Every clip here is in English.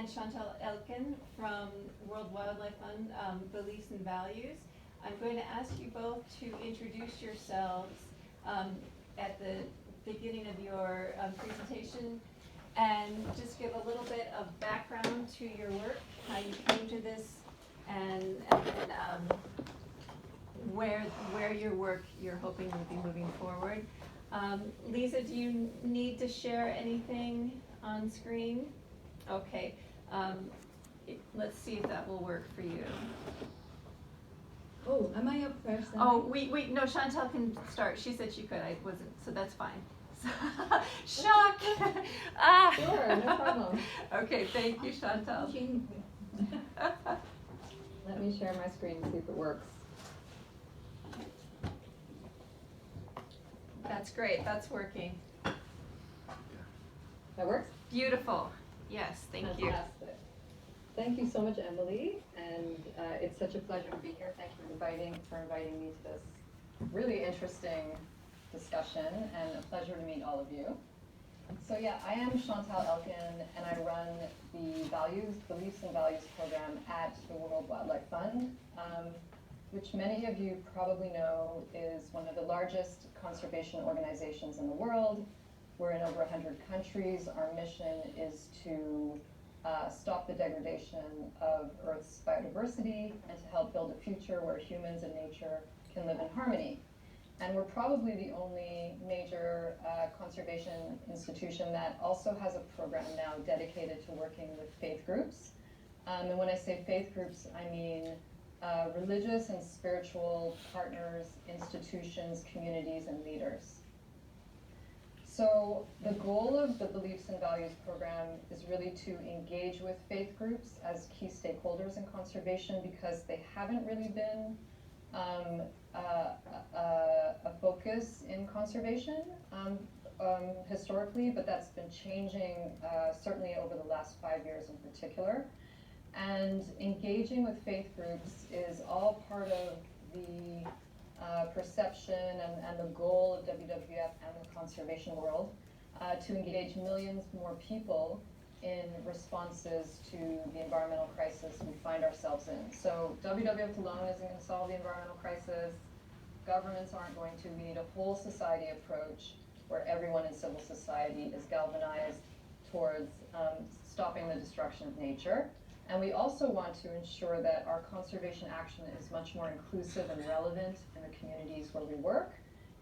and Chantal Elkin from World Wildlife Fund, Beliefs and Values. I'm going to ask you both to introduce yourselves at the beginning of your presentation and just give a little bit of background to your work, how you came to this, and where your work you're hoping will be moving forward. Lisa, do you need to share anything on screen? Okay, let's see if that will work for you. Oh, am I up first? Oh, no, Chantal can start. She said she could, I wasn't, so that's fine. Shock! Ah. Sure, no problem. Okay, thank you, Chantal. Let me share my screen and see if it works. That's great, that's working. That works? Beautiful. Yes, thank you. Fantastic. Thank you so much, Emily, and it's such a pleasure to be here. Thank you for inviting me to this really interesting discussion, and a pleasure to meet all of you. So yeah, I am Chantal Elkin, and I run the Beliefs and Values program at the World Wildlife Fund, which many of you probably know is one of the largest conservation organizations in the world. We're in over 100 countries. Our mission is to stop the degradation of Earth's biodiversity and to help build a future where humans and nature can live in harmony. And we're probably the only major conservation institution that also has a program now dedicated to working with faith groups. And when I say faith groups, I mean religious and spiritual partners, institutions, communities, and leaders. So the goal of the Beliefs and Values program is really to engage with faith groups as key stakeholders in conservation, because they haven't really been a focus in conservation historically, but that's been changing certainly over the last 5 years in particular. And engaging with faith groups is all part of the perception and the goal of WWF and the conservation world to engage millions more people in responses to the environmental crisis we find ourselves in. So WWF alone isn't going to solve the environmental crisis. Governments aren't going to. We need a whole society approach where everyone in civil society is galvanized towards stopping the destruction of nature. And we also want to ensure that our conservation action is much more inclusive and relevant in the communities where we work.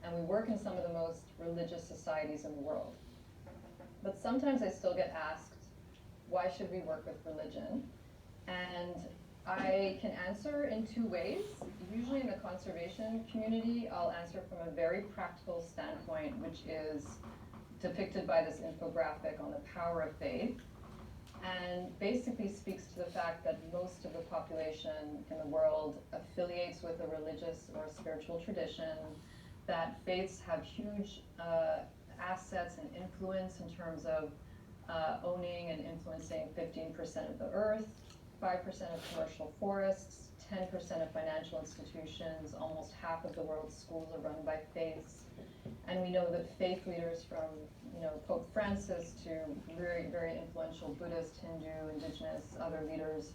And we work in some of the most religious societies in the world. But sometimes I still get asked, why should we work with religion? And I can answer in two ways. Usually in the conservation community, I'll answer from a very practical standpoint, which is depicted by this infographic on the power of faith, and basically speaks to the fact that most of the population in the world affiliates with a religious or a spiritual tradition, that faiths have huge assets and influence in terms of owning and influencing 15% of the earth, 5% of commercial forests, 10% of financial institutions, almost half of the world's schools are run by faiths. And we know that faith leaders from Pope Francis to very, very influential Buddhist, Hindu, indigenous, other leaders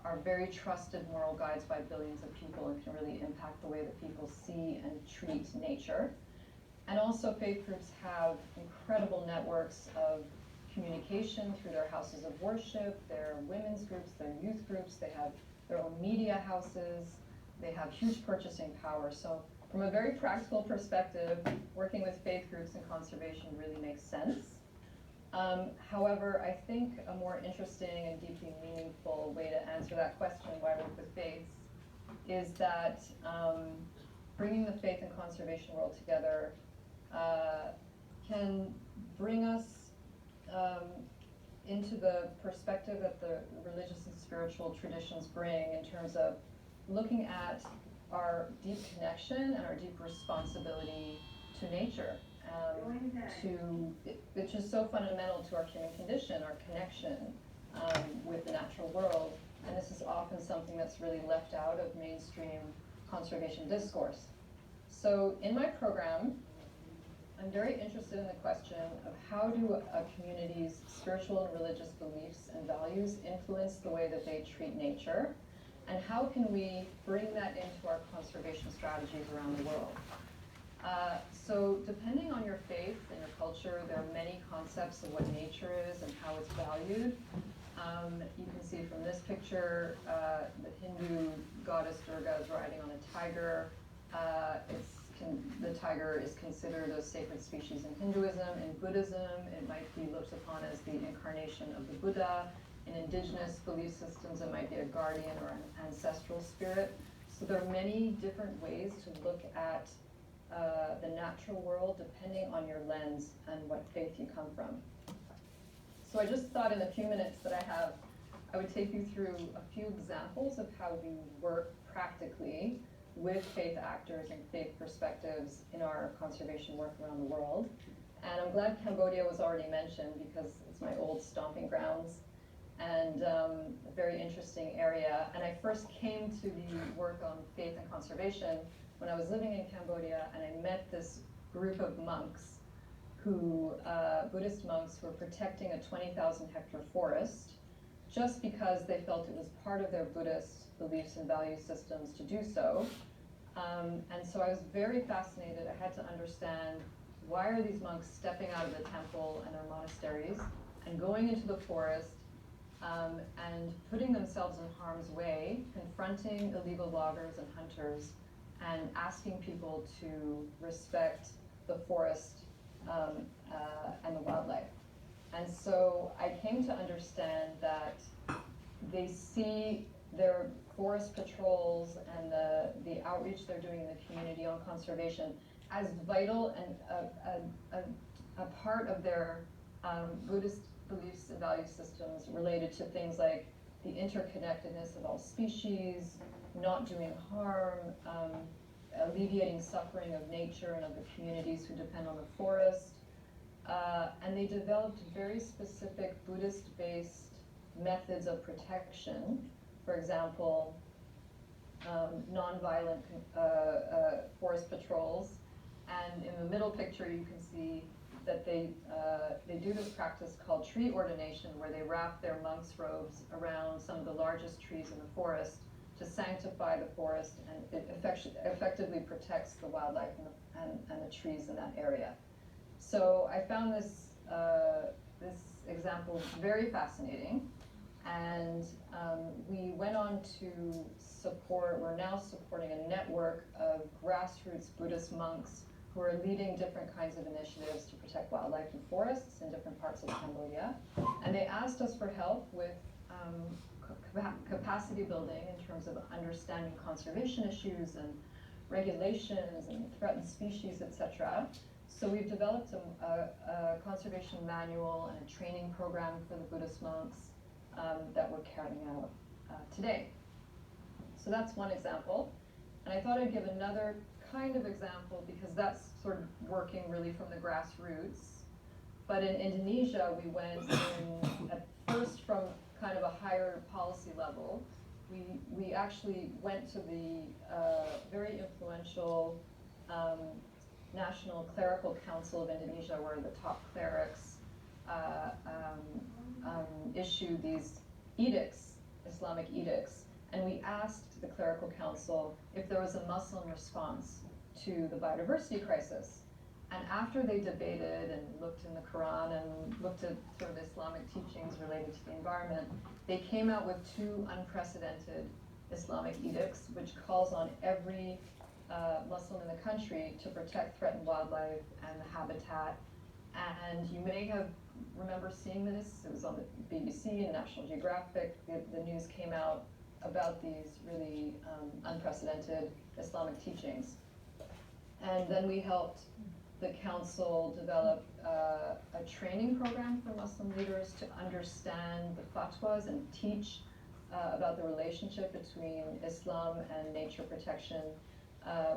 are very trusted moral guides by billions of people and can really impact the way that people see and treat nature. And also faith groups have incredible networks of communication through their houses of worship, their women's groups, their youth groups. They have their own media houses. They have huge purchasing power. So from a very practical perspective, working with faith groups in conservation really makes sense. However, I think a more interesting and deeply meaningful way to answer that question, why work with faiths, is that bringing the faith and conservation world together can bring us into the perspective that the religious and spiritual traditions bring in terms of looking at our deep connection and our deep responsibility to nature, which is so fundamental to our human condition, our connection with the natural world. And this is often something that's really left out of mainstream conservation discourse. So in my program, I'm very interested in the question of how do a community's spiritual and religious beliefs and values influence the way that they treat nature, and how can we bring that into our conservation strategies around the world. So depending on your faith and your culture, there are many concepts of what nature is and how it's valued. You can see from this picture, the Hindu goddess Durga is riding on a tiger. The tiger is considered a sacred species in Hinduism. In Buddhism, it might be looked upon as the incarnation of the Buddha. In indigenous belief systems, it might be a guardian or an ancestral spirit. So there are many different ways to look at the natural world depending on your lens and what faith you come from. So I just thought in the few minutes that I have, I would take you through a few examples of how we work practically with faith actors and faith perspectives in our conservation work around the world. And I'm glad Cambodia was already mentioned because it's my old stomping grounds and a very interesting area. And I first came to the work on faith and conservation when I was living in Cambodia, and I met this group of monks who, Buddhist monks, who were protecting a 20,000 hectare forest just because they felt it was part of their Buddhist beliefs and value systems to do so. And so I was very fascinated. I had to understand, why are these monks stepping out of the temple and their monasteries and going into the forest and putting themselves in harm's way, confronting illegal loggers and hunters, and asking people to respect the forest and the wildlife. And so I came to understand that they see their forest patrols and the outreach they're doing in the community on conservation as vital and a part of their Buddhist beliefs and value systems related to things like the interconnectedness of all species, not doing harm, alleviating suffering of nature and of the communities who depend on the forest. And they developed very specific Buddhist-based methods of protection. For example, nonviolent forest patrols. And in the middle picture, you can see that they do this practice called tree ordination, where they wrap their monk's robes around some of the largest trees in the forest to sanctify the forest, and it effectively protects the wildlife and the trees in that area. So I found this example very fascinating, and we went on to support, we're now supporting a network of grassroots Buddhist monks who are leading different kinds of initiatives to protect wildlife and forests in different parts of Cambodia. And they asked us for help with capacity building in terms of understanding conservation issues and regulations and threatened species, etc. So we've developed a conservation manual and a training program for the Buddhist monks that we're carrying out today. So that's one example. And I thought I'd give another kind of example because that's sort of working really from the grassroots. But in Indonesia, we went in at first from kind of a higher policy level. We actually went to the very influential National Clerical Council of Indonesia, where the top clerics issue these edicts, Islamic edicts, and we asked the Clerical Council if there was a Muslim response to the biodiversity crisis. And after they debated and looked in the Quran and looked at sort of Islamic teachings related to the environment, they came out with two unprecedented Islamic edicts, which calls on every Muslim in the country to protect threatened wildlife and the habitat. And you may have remember seeing this. It was on the BBC and National Geographic. The news came out about these really unprecedented Islamic teachings. And then we helped the council develop a training program for Muslim leaders to understand the fatwas and teach about the relationship between Islam and nature protection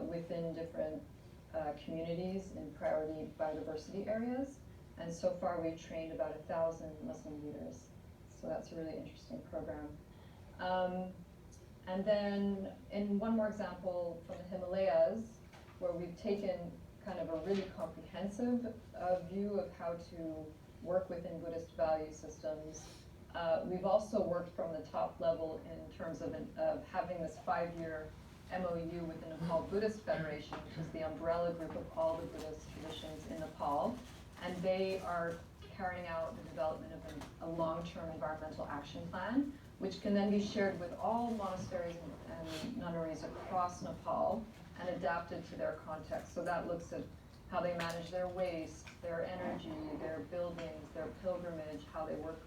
within different communities in priority biodiversity areas. And so far we've trained about 1,000 Muslim leaders. So that's a really interesting program. And then in one more example from the Himalayas, where we've taken kind of a really comprehensive view of how to work within Buddhist value systems. We've also worked from the top level in terms of having this 5-year MOU with the Nepal Buddhist Federation, which is the umbrella group of all the Buddhist traditions in Nepal. And they are carrying out the development of a long-term environmental action plan, which can then be shared with all monasteries and nunneries across Nepal and adapted to their context. So that looks at how they manage their waste, their energy, their buildings, their pilgrimage, how they work,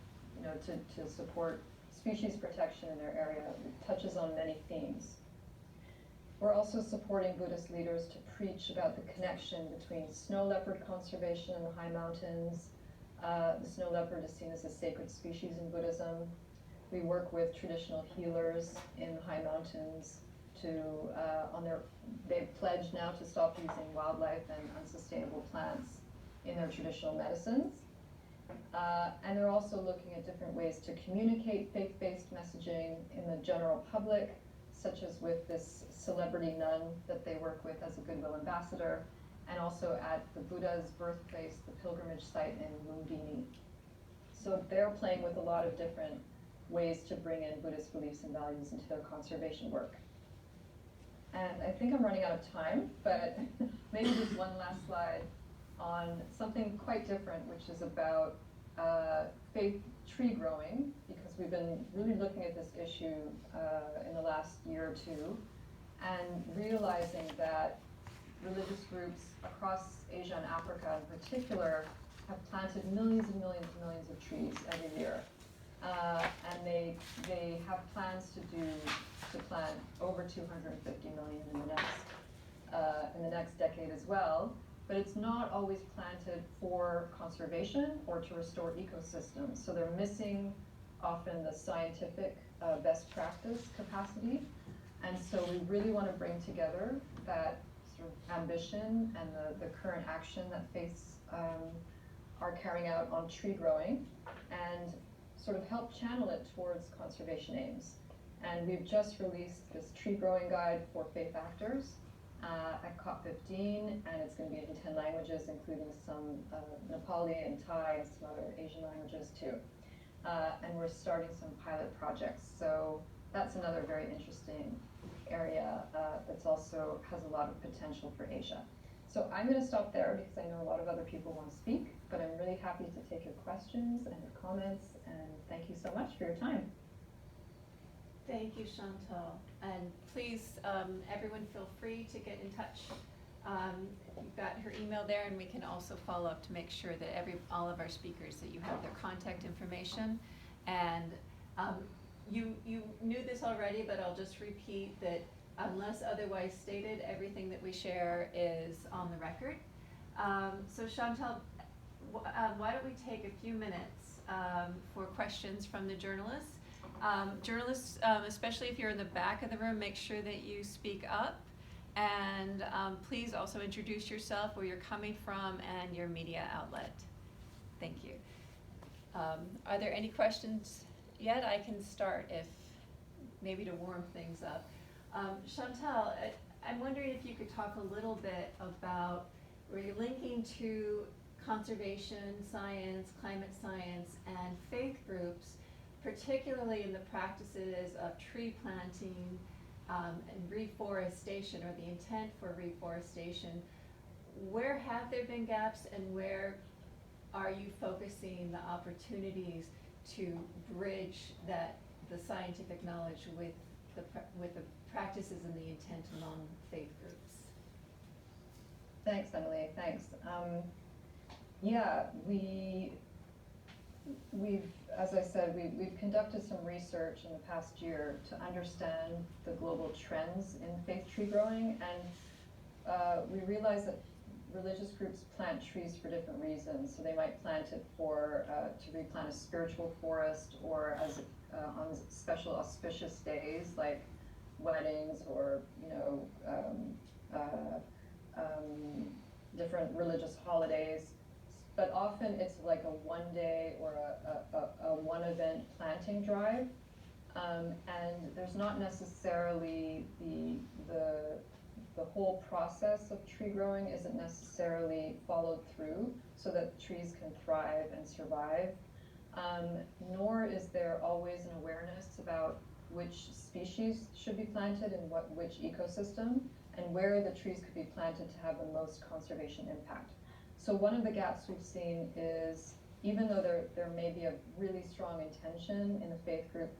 to support species protection in their area. It touches on many themes. We're also supporting Buddhist leaders to preach about the connection between snow leopard conservation in the high mountains. The snow leopard is seen as a sacred species in Buddhism. We work with traditional healers in the high mountains they've pledged now to stop using wildlife and unsustainable plants in their traditional medicines. And they're also looking at different ways to communicate faith-based messaging in the general public, such as with this celebrity nun that they work with as a goodwill ambassador, and also at the Buddha's birthplace, the pilgrimage site in Lumbini. So they're playing with a lot of different ways to bring in Buddhist beliefs and values into their conservation work. And I think I'm running out of time, but maybe just one last slide on something quite different, which is about faith tree growing, because we've been really looking at this issue in the last year or two, and realizing that religious groups across Asia and Africa in particular have planted millions and millions and millions of trees every year. And they have plans to plant over 250 million in the next decade as well. But it's not always planted for conservation or to restore ecosystems. So they're missing often the scientific best practice capacity. And so we really want to bring together that sort of ambition and the current action that faiths are carrying out on tree growing, and sort of help channel it towards conservation aims. And we've just released this tree growing guide for faith actors at COP15, and it's going to be in 10 languages, including some Nepali and Thai and some other Asian languages too. And we're starting some pilot projects. So that's another very interesting area that's also has a lot of potential for Asia. So I'm going to stop there because I know a lot of other people want to speak, but I'm really happy to take your questions and your comments, and thank you so much for your time. Thank you, Chantal. And please, everyone feel free to get in touch. You've got her email there, and we can also follow up to make sure that all of our speakers, that you have their contact information. And you knew this already, but I'll just repeat that unless otherwise stated, everything that we share is on the record. So Chantal, why don't we take a few minutes for questions from the journalists. Journalists, especially if you're in the back of the room, make sure that you speak up, and please also introduce yourself, where you're coming from, and your media outlet. Thank you. Are there any questions yet? I can start, if maybe to warm things up. Chantal, I'm wondering if you could talk a little bit about where you're linking to conservation science, climate science, and faith groups, particularly in the practices of tree planting and reforestation, or the intent for reforestation. Where have there been gaps, and where are you focusing the opportunities to bridge the scientific knowledge with the practices and the intent among faith groups? Thanks, Emily. Thanks. Yeah, we've, as I said, we've conducted some research in the past year to understand the global trends in faith tree growing, and we realize that religious groups plant trees for different reasons. So they might plant it to replant a spiritual forest, or as on special auspicious days like weddings, or different religious holidays. But often it's like a one-day or a one-event planting drive, and there's not necessarily the the whole process of tree growing isn't necessarily followed through so that trees can thrive and survive. Nor is there always an awareness about which species should be planted in which ecosystem, and where the trees could be planted to have the most conservation impact. So one of the gaps we've seen is, even though there may be a really strong intention in the faith group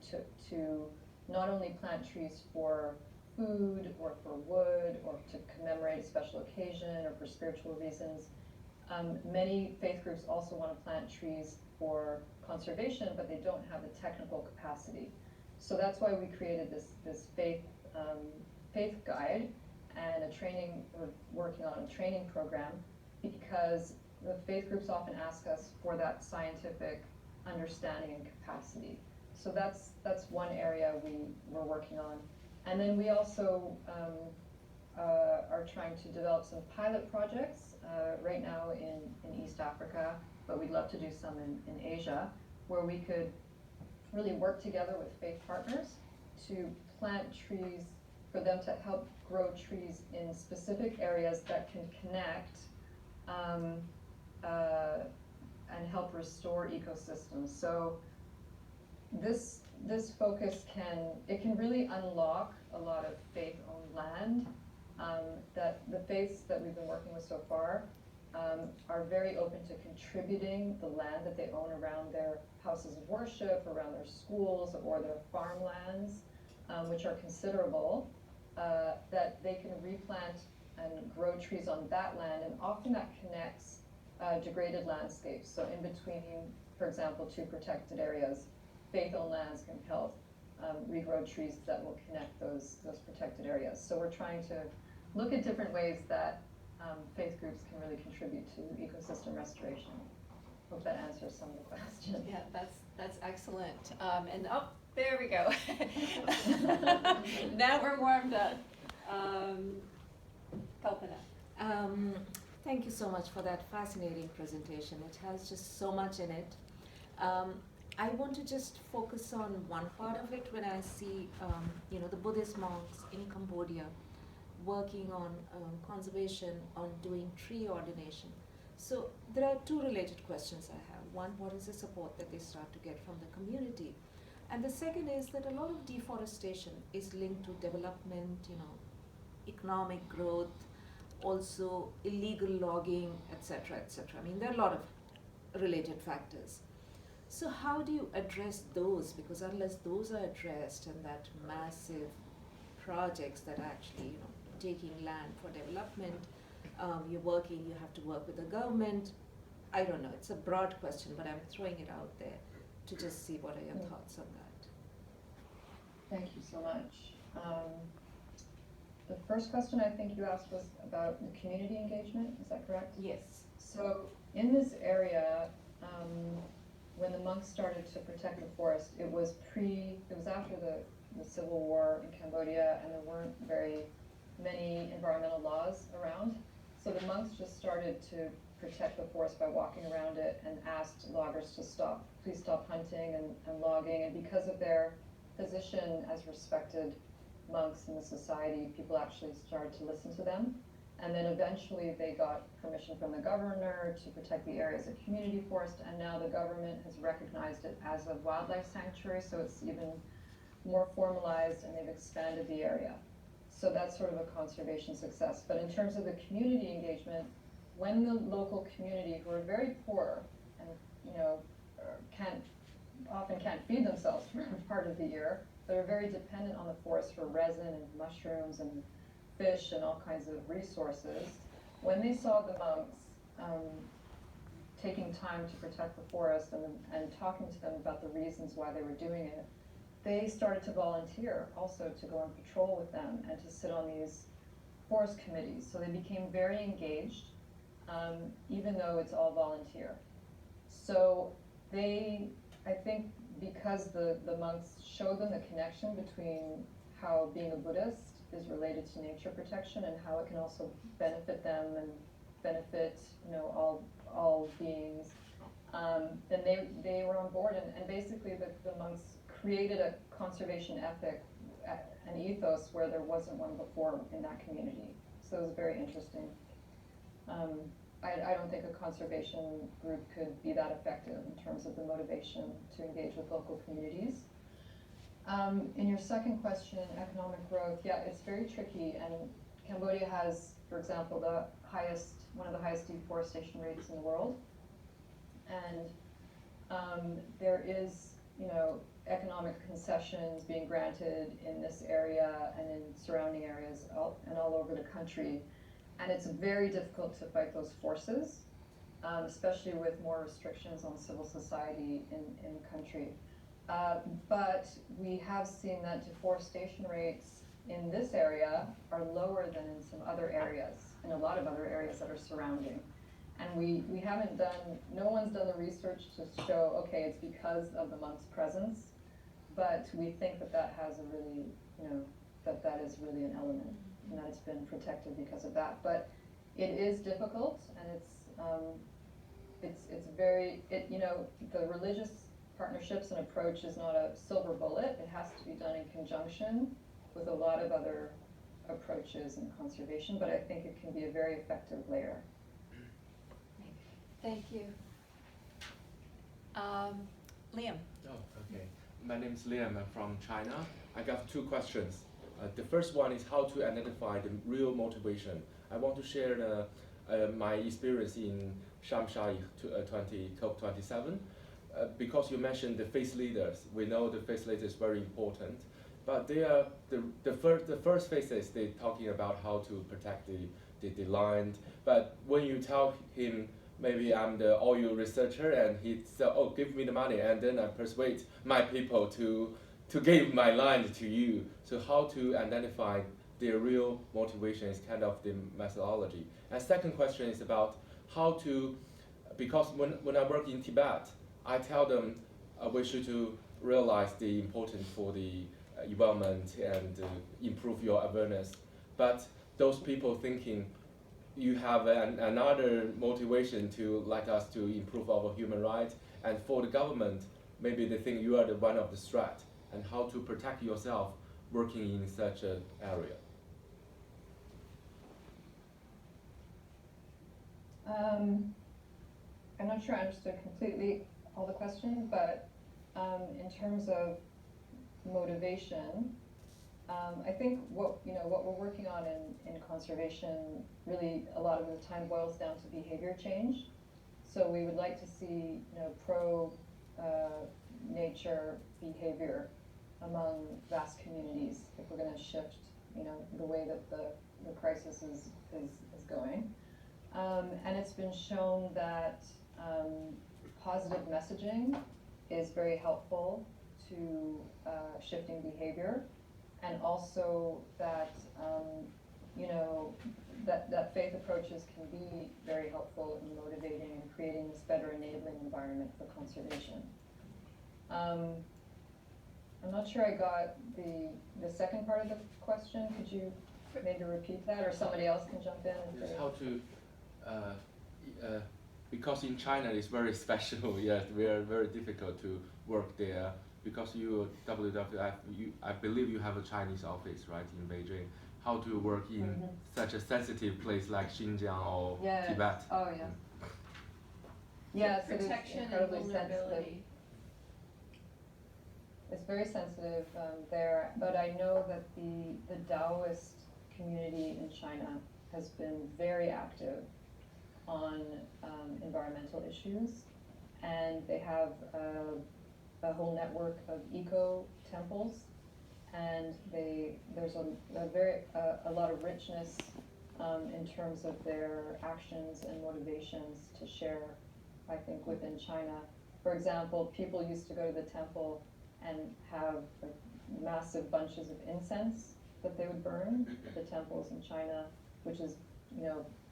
to not only plant trees for food or for wood or to commemorate a special occasion or for spiritual reasons, many faith groups also want to plant trees for conservation, but they don't have the technical capacity. So that's why we created this faith guide and a training, we're working on a training program, because the faith groups often ask us for that scientific understanding and capacity. So that's one area we're working on. And then we also are trying to develop some pilot projects right now in East Africa, but we'd love to do some in Asia, where we could really work together with faith partners to plant trees, for them to help grow trees in specific areas that can connect and help restore ecosystems. So this focus can really unlock a lot of faith-owned land that the faiths that we've been working with so far are very open to contributing the land that they own around their houses of worship, around their schools, or their farmlands, which are considerable, that they can replant and grow trees on that land, and often that connects degraded landscapes. So in between, for example, two protected areas, faith-owned lands can help regrow trees that will connect those protected areas. So we're trying to look at different ways that faith groups can really contribute to ecosystem restoration. Hope that answers some of the questions. Yeah, that's excellent. And there we go. Now we're warmed up. Kalpana. Thank you so much for that fascinating presentation. It has just so much in it. I want to just focus on one part of it when I see, the Buddhist monks in Cambodia working on conservation, on doing tree ordination. So there are two related questions I have. One, what is the support that they start to get from the community? And the second is that a lot of deforestation is linked to development, economic growth, also illegal logging, etc., etc. I mean, there are a lot of related factors. So how do you address those? Because unless those are addressed, and that massive projects that are actually, taking land for development, you have to work with the government. I don't know, it's a broad question, but I'm throwing it out there to just see what are your thoughts on that. Thank you so much. The first question I think you asked was about the community engagement, is that correct? Yes. So in this area, when the monks started to protect the forest, it was after the civil war in Cambodia, and there weren't very many environmental laws around. So the monks just started to protect the forest by walking around it and asked loggers to please stop hunting and logging. And because of their position as respected monks in the society, people actually started to listen to them. And then eventually they got permission from the governor to protect the area as a community forest, and now the government has recognized it as a wildlife sanctuary, so it's even more formalized, and they've expanded the area. So that's sort of a conservation success. But in terms of the community engagement, when the local community, who are very poor and often can't feed themselves for part of the year, but are very dependent on the forest for resin and mushrooms and fish and all kinds of resources, when they saw the monks taking time to protect the forest and talking to them about the reasons why they were doing it, they started to volunteer also to go on patrol with them and to sit on these forest committees. So they became very engaged, even though it's all volunteer. So I think because the monks showed them the connection between how being a Buddhist is related to nature protection and how it can also benefit them and benefit all beings, then they were on board, and basically the monks created a conservation ethic an ethos where there wasn't one before in that community. So it was very interesting. I don't think a conservation group could be that effective in terms of the motivation to engage with local communities. In your second question, economic growth, yeah, it's very tricky, and Cambodia has, for example, one of the highest deforestation rates in the world, and there is, economic concessions being granted in this area and in surrounding areas and all over the country, and it's very difficult to fight those forces, especially with more restrictions on civil society in the country. But we have seen that deforestation rates in this area are lower than in some other areas, in a lot of other areas that are surrounding. And we haven't done, no one's done the research to show, okay, it's because of the monk's presence, but we think that that has a really, that is really an element, and that it's been protected because of that. But it is difficult, and it's very, the religious partnerships and approach is not a silver bullet. It has to be done in conjunction with a lot of other approaches in conservation, but I think it can be a very effective layer. Thank you. Liam. Oh, okay. My name is Liam. I'm from China. I got two questions. The first one is how to identify the real motivation. I want to share my experience in Shamshai COP27. Because you mentioned the faith leaders, we know the faith leaders is very important, but they are the first phases they're talking about how to protect the land. But when you tell him, maybe I'm the oil researcher, and he said, oh, give me the money, and then I persuade my people to give my land to you. So how to identify their real motivation is kind of the methodology. And second question is about how to, because when I work in Tibet, I tell them we should to realize the importance for the environment and improve your awareness. But those people thinking you have another motivation to like us to improve our human rights, and for the government, maybe they think you are the one of the threat, and how to protect yourself working in such an area. I'm not sure I understood completely all the question, but in terms of motivation, I think what we're working on in conservation really a lot of the time boils down to behavior change. So we would like to see pro nature behavior among vast communities if we're going to shift the way that the crisis is going. And it's been shown that positive messaging is very helpful to shifting behavior, and also that that faith approaches can be very helpful in motivating and creating this better enabling environment for conservation. I'm not sure I got the second part of the question. Could you maybe repeat that, or somebody else can jump in? Yes, how to, because in China it's very special. Yes, we are very difficult to work there because you WWF. I believe you have a Chinese office, right, in Beijing. How to work in such a sensitive place like Xinjiang or Tibet? Oh yeah. Yes, it is Protection and incredibly sensitive. vulnerability. It's very sensitive there, but I know that the Taoist community in China has been very active on environmental issues, and they have a whole network of eco temples, and there's a lot of richness in terms of their actions and motivations to share, I think, within China. For example, people used to go to the temple and have like massive bunches of incense that they would burn at the temples in China, which is,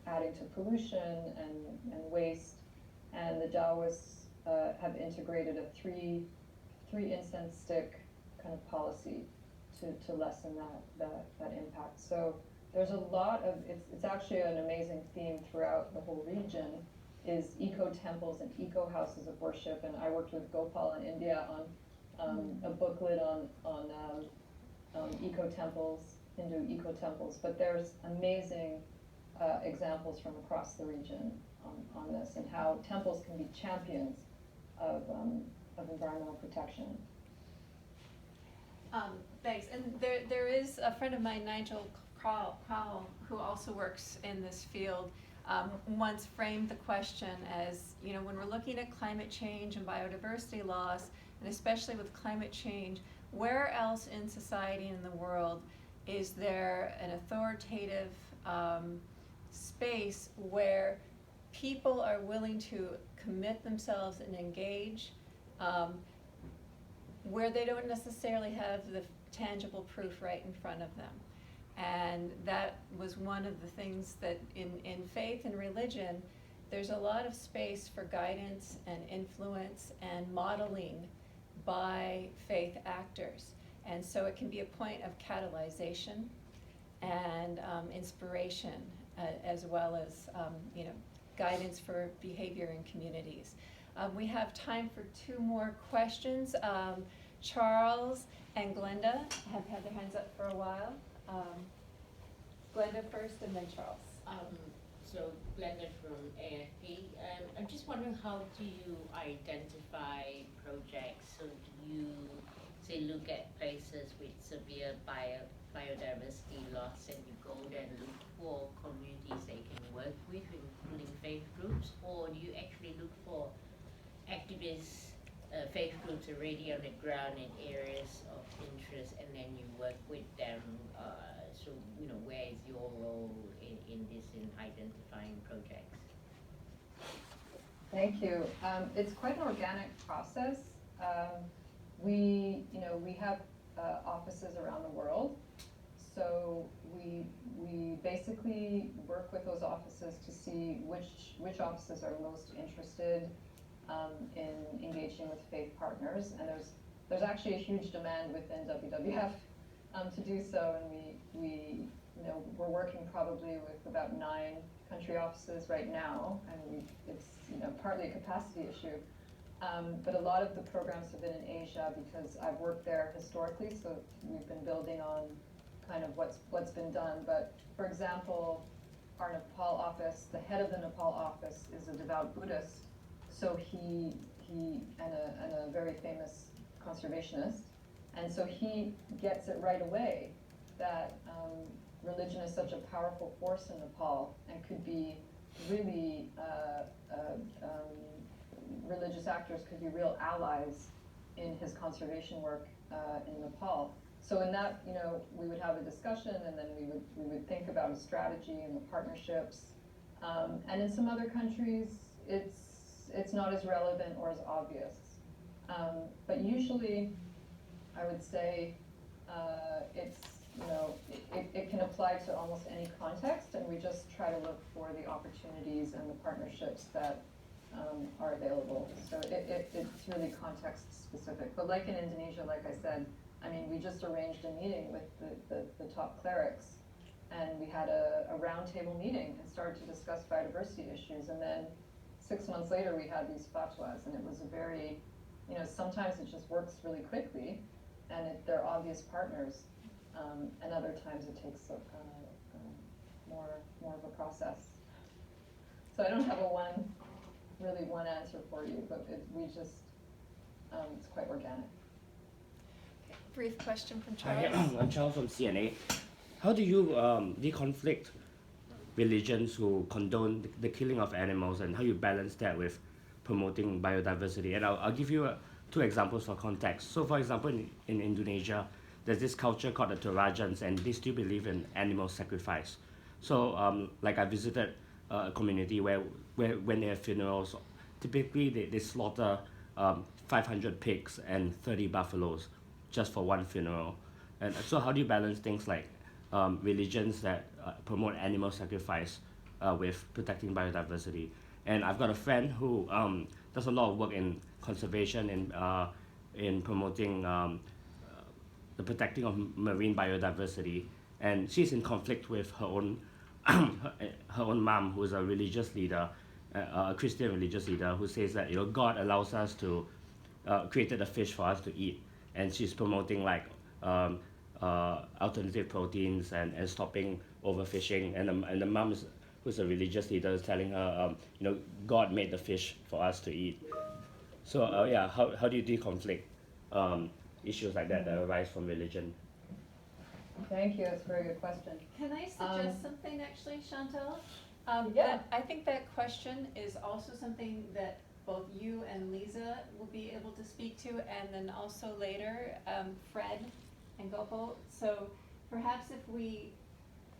adding to pollution and waste. And the Taoists have integrated a three incense stick kind of policy to lessen that impact. So there's a lot of, it's actually an amazing theme throughout the whole region, is eco temples and eco houses of worship. And I worked with Gopal in India on a booklet on eco-temples, Hindu eco-temples, but there's amazing examples from across the region on this and how temples can be champions of environmental protection. Thanks. And there is a friend of mine, Nigel Crowell, who also works in this field, once framed the question as, you know, when we're looking at climate change and biodiversity loss, and especially with climate change, where else in society and in the world is there an authoritative space where people are willing to commit themselves and engage, where they don't necessarily have the tangible proof right in front of them. And that was one of the things that in faith and religion, there's a lot of space for guidance and influence and modeling by faith actors. And so it can be a point of catalyzation and inspiration, as well as you know, guidance for behavior in communities. We have time for 2 more questions. Charles and Glenda have had their hands up for a while. Glenda first and then Charles. So Glenda from AFP. I'm just wondering, how do you identify projects? So do you, say, look at places with severe biodiversity loss and you go there and look for communities they can work with, including faith groups? Or do you actually look for activists, faith groups already on the ground in areas of interest, and then you work with them? So, you know, where is your role in this, in identifying projects? Thank you. It's quite an organic process. We have offices around the world, so we basically work with those offices to see which offices are most interested in engaging with faith partners, and there's actually a huge demand within WWF to do so, and we're working probably with about 9 country offices right now, and it's partly a capacity issue, but a lot of the programs have been in Asia because I've worked there historically, so we've been building on kind of what's been done. But for example, our Nepal office, the head of the Nepal office is a devout Buddhist, so he and a very famous conservationist, and so he gets it right away that religion is such a powerful force in Nepal and could be really, religious actors could be real allies in his conservation work in Nepal. So in that, we would have a discussion, and then we would think about a strategy and the partnerships. And in some other countries, it's not as relevant or as obvious. But usually, I would say it can apply to almost any context, and we just try to look for the opportunities and the partnerships that are available. So it's really context specific. But like in Indonesia, like I said, I mean, we just arranged a meeting with the top clerics, and we had a roundtable meeting and started to discuss biodiversity issues. And then 6 months later, we had these fatwas, and it was a very, sometimes it just works really quickly, and they're obvious partners, and other times it takes more of a process. So I don't have one answer for you, but it's quite organic. Brief question from Hi, Charles. I'm Charles from CNA. How do you deconflict religions who condone the killing of animals, and how you balance that with promoting biodiversity? And I'll give you 2 examples for context. So for example, in Indonesia, there's this culture called the Torajans, and they still believe in animal sacrifice. So like I visited a community where when they have funerals, typically they slaughter 500 pigs and 30 buffaloes just for one funeral. And so how do you balance things like religions that promote animal sacrifice with protecting biodiversity? And I've got a friend who does a lot of work in conservation and in promoting the protecting of marine biodiversity, and she's in conflict with her own her own mom, who is a religious leader, a Christian religious leader, who says that God allows us to created a fish for us to eat, and she's promoting like alternative proteins and stopping overfishing. And the mom, who's a religious leader, is telling her, God made the fish for us to eat. So yeah, how do you deconflict issues like that arise from religion? Thank you, that's a very good question. Can I suggest something actually, Chantal? Yeah. I think that question is also something that both you and Lisa will be able to speak to, and then also later, Fred and Gopal. So perhaps if we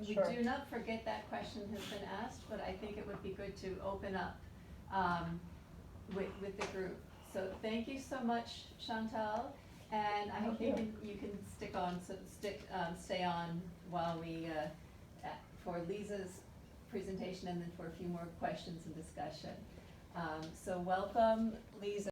Sure. do not forget that question has been asked, but I think it would be good to open up with the group. So thank you so much, Chantal, and I hope Thank you can stick on, stay on while we, for Lisa's presentation and then for a few more questions and discussion. So welcome, Lisa.